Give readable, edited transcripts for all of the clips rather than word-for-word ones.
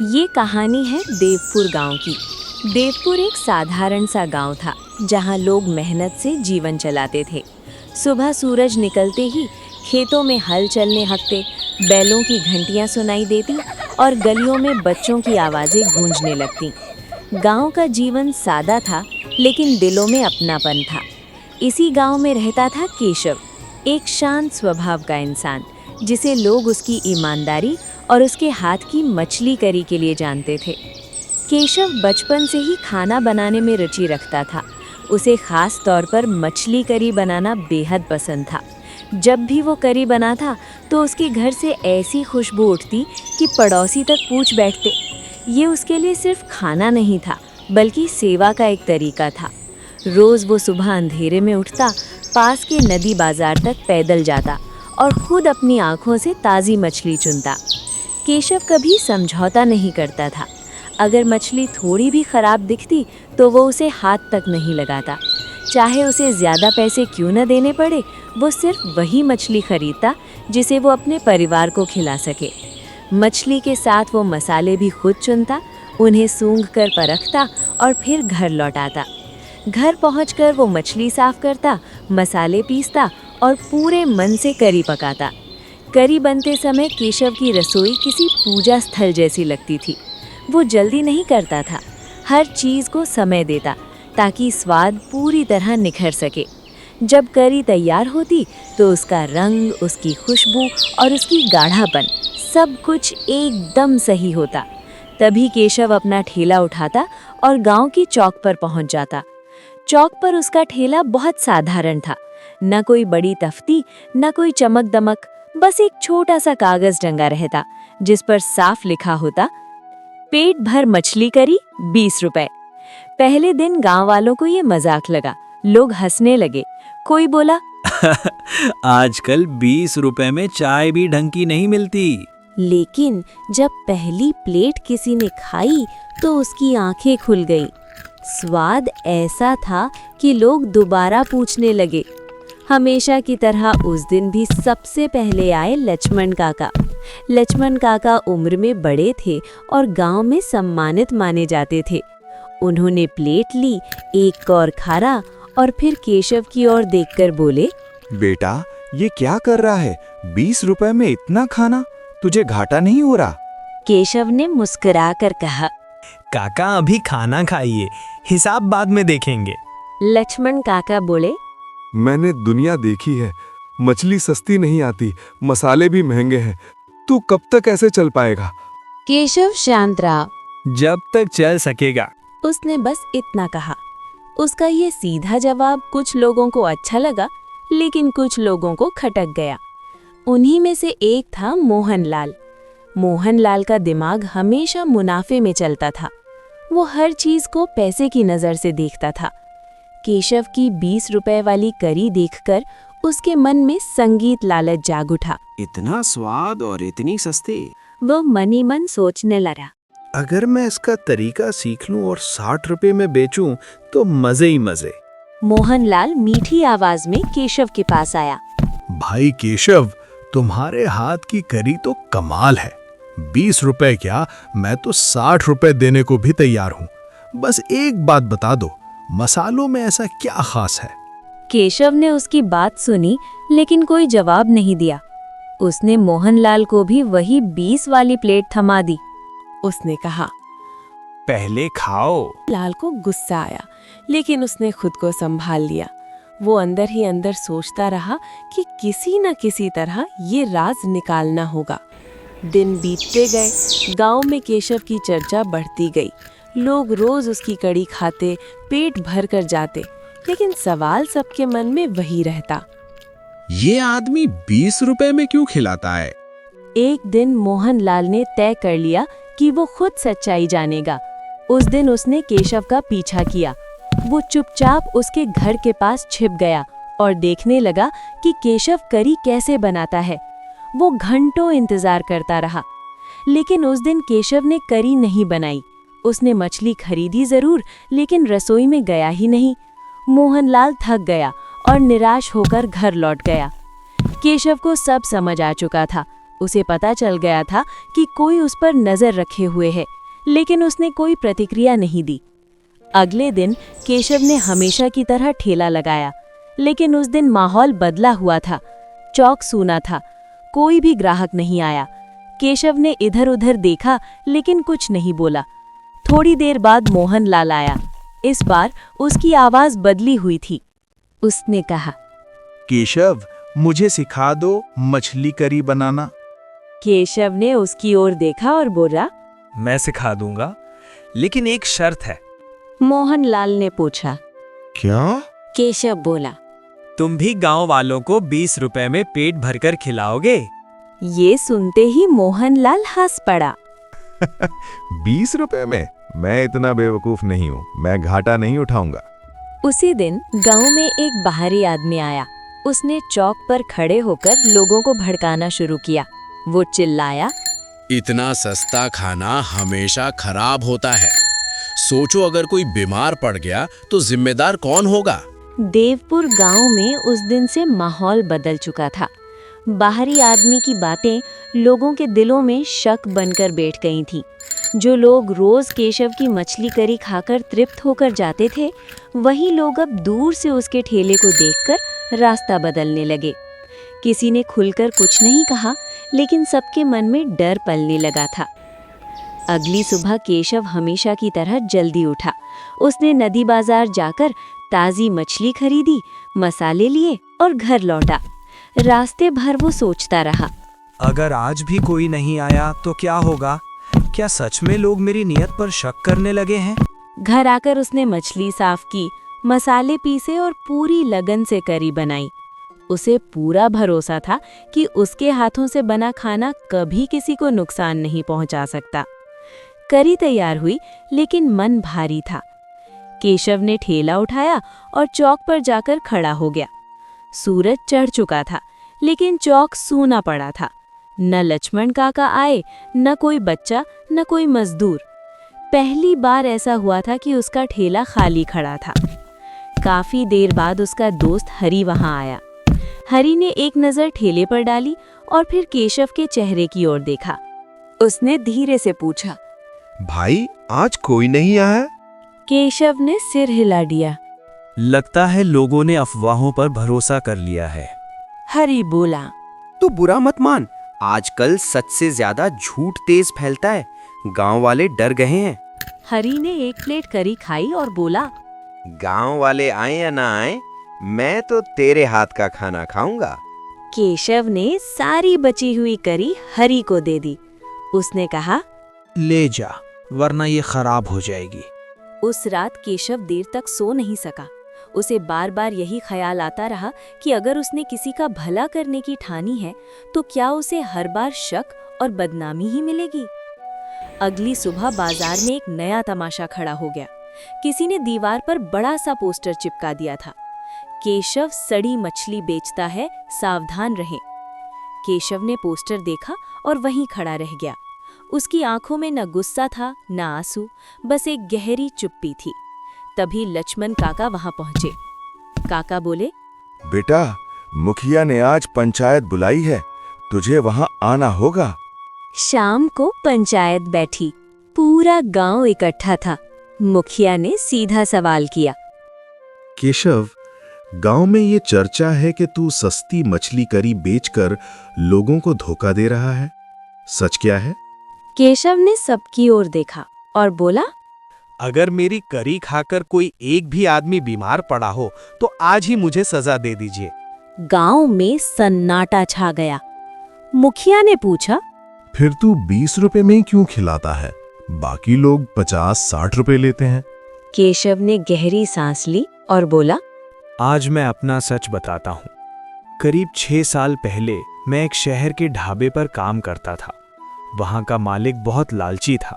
ये कहानी है देवपुर गांव की। देवपुर एक साधारण सा गांव था जहां लोग मेहनत से जीवन चलाते थे। सुबह सूरज निकलते ही खेतों में हल चलने हकते, बैलों की घंटियां सुनाई देती और गलियों में बच्चों की आवाज़ें गूंजने लगती। गांव का जीवन सादा था, लेकिन दिलों में अपनापन था। इसी गांव में रहता था केशव, एक शांत स्वभाव का इंसान जिसे लोग उसकी ईमानदारी और उसके हाथ की मछली करी के लिए जानते थे। केशव बचपन से ही खाना बनाने में रुचि रखता था। उसे खास तौर पर मछली करी बनाना बेहद पसंद था। जब भी वो करी बनाता तो उसके घर से ऐसी खुशबू उठती कि पड़ोसी तक पूछ बैठते। ये उसके लिए सिर्फ खाना नहीं था, बल्कि सेवा का एक तरीका था। रोज़ वो सुबह अंधेरे में उठता, पास के नदी बाजार तक पैदल जाता और खुद अपनी आँखों से ताज़ी मछली चुनता। केशव कभी समझौता नहीं करता था। अगर मछली थोड़ी भी खराब दिखती तो वो उसे हाथ तक नहीं लगाता। चाहे उसे ज़्यादा पैसे क्यों न देने पड़े, वो सिर्फ वही मछली खरीदता जिसे वो अपने परिवार को खिला सके। मछली के साथ वो मसाले भी खुद चुनता, उन्हें सूंघ कर परखता और फिर घर लौटाता। घर पहुंचकर वो मछली साफ करता, मसाले पीसता और पूरे मन से करी पकाता। करी बनते समय केशव की रसोई किसी पूजा स्थल जैसी लगती थी। वो जल्दी नहीं करता था, हर चीज़ को समय देता ताकि स्वाद पूरी तरह निखर सके। जब करी तैयार होती तो उसका रंग, उसकी खुशबू और उसकी गाढ़ापन सब कुछ एकदम सही होता। तभी केशव अपना ठेला उठाता और गांव की चौक पर पहुंच जाता। चौक पर उसका ठेला बहुत साधारण था, न कोई बड़ी तफ्ती, न कोई चमक दमक, बस एक छोटा सा कागज टंगा रहता जिस पर साफ लिखा होता, पेट भर मछली करी 20 रुपए। पहले दिन गांव वालों को ये मजाक लगा, लोग हंसने लगे। कोई बोला आजकल 20 रुपए में चाय भी ढंग की नहीं मिलती। लेकिन जब पहली प्लेट किसी ने खाई तो उसकी आंखें खुल गईं। स्वाद ऐसा था कि लोग दोबारा पूछने लगे। हमेशा की तरह उस दिन भी सबसे पहले आए लक्ष्मण काका। लक्ष्मण काका उम्र में बड़े थे और गांव में सम्मानित माने जाते थे। उन्होंने प्लेट ली, एक कौर खारा और फिर केशव की ओर देखकर बोले, बेटा, ये क्या कर रहा है? 20 रुपए में इतना खाना, तुझे घाटा नहीं हो रहा? केशव ने मुस्कुरा कर कहा, काका अभी खाना खाइए, हिसाब बाद में देखेंगे। लक्ष्मण काका बोले, मैंने दुनिया देखी है, मछली सस्ती नहीं आती, मसाले भी महंगे हैं। तू कब तक ऐसे चल पाएगा? केशव शांत रहा। जब तक चल सकेगा। उसने बस इतना कहा। उसका ये सीधा जवाब कुछ लोगों को अच्छा लगा, लेकिन कुछ लोगों को खटक गया। उन्हीं में से एक था मोहनलाल। मोहनलाल का दिमाग हमेशा मुनाफे में चलता था। वो हर चीज को पैसे की नजर से देखता था। केशव की 20 रुपए वाली करी देखकर उसके मन में संगीत लालच जाग उठा। इतना स्वाद और इतनी सस्ती। वो मन ही मन सोचने लगा, अगर मैं इसका तरीका सीख लूं और 60 रुपए में बेचूं तो मजे ही मजे। मोहनलाल मीठी आवाज में केशव के पास आया। भाई केशव, तुम्हारे हाथ की करी तो कमाल है। 20 रुपए क्या, मैं तो 60 रुपए देने को भी तैयार हूँ। बस एक बात बता दो, मसालों में ऐसा क्या खास है? केशव ने उसकी बात सुनी, लेकिन कोई जवाब नहीं दिया। उसने मोहनलाल को भी वही 20 वाली प्लेट थमा दी। उसने कहा, पहले खाओ। लाल को गुस्सा आया, लेकिन उसने खुद को संभाल लिया। वो अंदर ही अंदर सोचता रहा कि किसी न किसी तरह ये राज निकालना होगा। दिन बीतते गए, गांव में केशव की चर्चा बढ़ती गई। लोग रोज उसकी कड़ी खाते, पेट भर कर जाते, लेकिन सवाल सबके मन में वही रहता, ये आदमी 20 रुपए में क्यों खिलाता है? एक दिन मोहनलाल ने तय कर लिया कि वो खुद सच्चाई जानेगा। उस दिन उसने केशव का पीछा किया। वो चुपचाप उसके घर के पास छिप गया और देखने लगा कि केशव करी कैसे बनाता है। वो घंटों इंतजार करता रहा, लेकिन उस दिन केशव ने करी नहीं बनाई। उसने मछली खरीदी जरूर, लेकिन रसोई में गया ही नहीं। मोहनलाल थक गया और निराश होकर घर लौट गया। केशव को सब समझ आ चुका था। उसे पता चल गया था कि कोई उस पर नजर रखे हुए है, लेकिन उसने कोई प्रतिक्रिया नहीं दी। अगले दिन केशव ने हमेशा की तरह ठेला लगाया, लेकिन उस दिन माहौल बदला हुआ था। चौक सूना था, कोई भी ग्राहक नहीं आया। केशव ने इधर-उधर देखा, लेकिन कुछ नहीं बोला। थोड़ी देर बाद मोहन लाल आया। इस बार उसकी आवाज बदली हुई थी। उसने कहा, केशव, मुझे सिखा दो मछली करी बनाना। केशव ने उसकी ओर देखा और बोला, मैं सिखा दूंगा, लेकिन एक शर्त है। मोहनलाल ने पूछा। क्या? केशव बोला। तुम भी गांव वालों को 20 रुपए में पेट भरकर खिलाओगे? ये सुनते ही मोहनलाल हंस पड़ा। 20 रुपए में? मैं इतना बेवकूफ नहीं हूँ, मैं घाटा नहीं उठाऊंगा। उसी दिन गांव में एक बाहरी आदमी आया। उसने चौक पर खड़े होकर लोगों को भड़काना शुरू किया। वो चिल्लाया, इतना सस्ता खाना हमेशा खराब होता है। सोचो अगर कोई बीमार पड़ गया तो जिम्मेदार कौन होगा? देवपुर गांव में उस दिन से माहौल बदल चुका था। बाहरी आदमी की बातें लोगों के दिलों में शक बनकर बैठ गई थीं। जो लोग रोज केशव की मछली करी खाकर तृप्त होकर जाते थे, वही लोग अब दूर से उसके ठेले को देखकर रास्ता बदलने लगे। किसी ने खुलकर कुछ नहीं कहा, लेकिन सबके मन में डर पलने लगा था। अगली सुबह केशव हमेशा की तरह जल्दी उठा। उसने नदी बाजार जाकर ताज़ी मछली खरीदी, मसाले लिए और घर लौटा। रास्ते भर वो सोचता रहा, अगर आज भी कोई नहीं आया तो क्या होगा? क्या सच में लोग मेरी नियत पर शक करने लगे हैं? घर आकर उसने मछली साफ की, मसाले पीसे और पूरी लगन से करी बनाई। उसे पूरा भरोसा था कि उसके हाथों से बना खाना कभी किसी को नुकसान नहीं पहुंचा सकता। करी तैयार हुई, लेकिन मन भारी था। केशव ने ठेला उठाया और चौक पर जाकर खड़ा हो गया। सूरज चढ़ चुका था, लेकिन चौक सूना पड़ा था। न लक्ष्मण काका आए, न कोई बच्चा, न कोई मजदूर। पहली बार ऐसा हुआ था कि उसका ठेला खाली खड़ा था। काफी देर बाद उसका दोस्त हरी वहां आया। हरी ने एक नजर ठेले पर डाली और फिर केशव के चेहरे की ओर देखा। उसने धीरे से पूछा, भाई, आज कोई नहीं आया? केशव ने सिर हिला दिया। लगता है लोगों ने अफवाहों पर भरोसा कर लिया है। हरी बोला, तो बुरा मत मान, आजकल सच से ज्यादा झूठ तेज फैलता है। गांव वाले डर गए हैं। हरी ने एक प्लेट करी खाई और बोला, गांव वाले आए या ना आए, मैं तो तेरे हाथ का खाना खाऊंगा। केशव ने सारी बची हुई करी हरी को दे दी। उसने कहा, ले जा, वरना ये खराब हो जाएगी। उस रात केशव देर तक सो नहीं सका। उसे बार बार यही ख्याल आता रहा कि अगर उसने किसी का भला करने की ठानी है, तो क्या उसे हर बार शक और बदनामी ही मिलेगी? अगली सुबह बाजार में एक नया तमाशा खड़ा हो गया। किसी ने दीवार पर बड़ा सा पोस्टर चिपका दिया था, केशव सड़ी मछली बेचता है, सावधान रहें। केशव ने पोस्टर देखा और वहीं खड़ा रह गया। उसकी आंखों में न गुस्सा था, न आंसू, बस एक गहरी चुप्पी थी। तभी लक्ष्मण काका वहां पहुंचे। काका बोले, बेटा, मुखिया ने आज पंचायत बुलाई है, तुझे वहां आना होगा। शाम को पंचायत बैठी। पूरा गांव इकट्ठा था। मुखिया ने सीधा सवाल किया, केशव, गांव में ये चर्चा है कि तू सस्ती मछली करी बेचकर लोगों को धोखा दे रहा है, सच क्या है? केशव ने सबकी ओर देखा और बोला, अगर मेरी करी खाकर कोई एक भी आदमी बीमार पड़ा हो तो आज ही मुझे सजा दे दीजिए। गांव में सन्नाटा छा गया। मुखिया ने पूछा, फिर तू 20 रुपए में ही क्यों खिलाता है? बाकी लोग 50-60 रुपए लेते हैं। केशव ने गहरी सांस ली और बोला, आज मैं अपना सच बताता हूँ। करीब 6 साल पहले मैं एक शहर के ढाबे पर काम करता था। वहाँ का मालिक बहुत लालची था।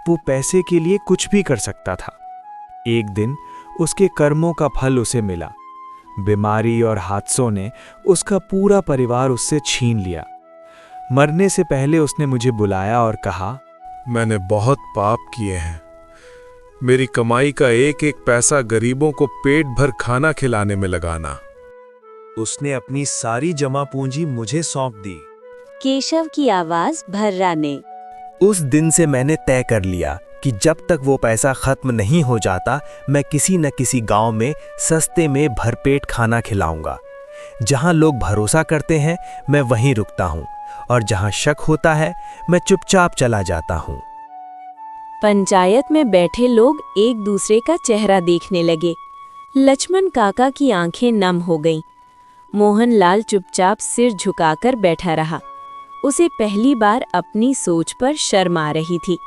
वो पैसे के लिए कुछ भी कर सकता था। एक दिन उसके कर्मों का फल उसे मिला। बीमारी और हादसों ने उसका पूरा परिवार उससे छीन लिया। मरने से पहले उसने मुझे बुलाया और कहा, मैंने बहुत पाप किए हैं। मेरी कमाई का एक एक पैसा गरीबों को पेट भर खाना खिलाने में लगाना। उसने अपनी सारी जमा पूंजी मुझे सौंप दी। केशव की आवाज भर्रा ने। उस दिन से मैंने तय कर लिया कि जब तक वो पैसा खत्म नहीं हो जाता मैं किसी न किसी गांव में सस्ते में भरपेट खाना खिलाऊंगा। जहां लोग भरोसा करते हैं मैं वहीं रुकता हूं और जहां शक होता है मैं चुपचाप चला जाता हूं। पंचायत में बैठे लोग एक दूसरे का चेहरा देखने लगे। लक्ष्मण काका की आंखें नम हो गईं। मोहनलाल चुपचाप सिर झुकाकर बैठा रहा। उसे पहली बार अपनी सोच पर शर्म आ रही थी।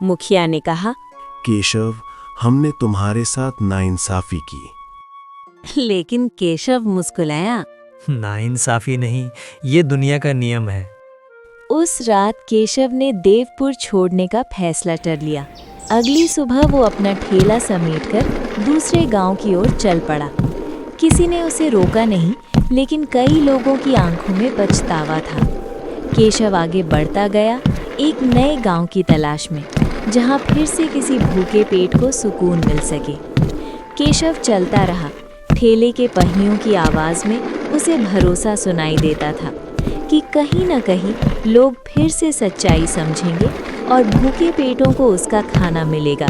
मुखिया ने कहा, केशव, हमने तुम्हारे साथ नाइंसाफी की। लेकिन केशव मुस्कुराया। नाइंसाफी नहीं, ये दुनिया का नियम है। उस रात केशव ने देवपुर छोड़ने का फैसला कर लिया। अगली सुबह वो अपना ठेला समेटकर दूसरे गांव की ओर चल पड़ा। किसी ने उसे रोका नहीं, लेकिन कई लोगों की आंखों में पछतावा था। केशव आगे बढ़ता गया, एक नए गांव की तलाश में, जहां फिर से किसी भूखे पेट को सुकून मिल सके। केशव चलता रहा। ठेले के पहियों की आवाज़ में उसे भरोसा सुनाई देता था कि कहीं न कहीं लोग फिर से सच्चाई समझेंगे और भूखे पेटों को उसका खाना मिलेगा।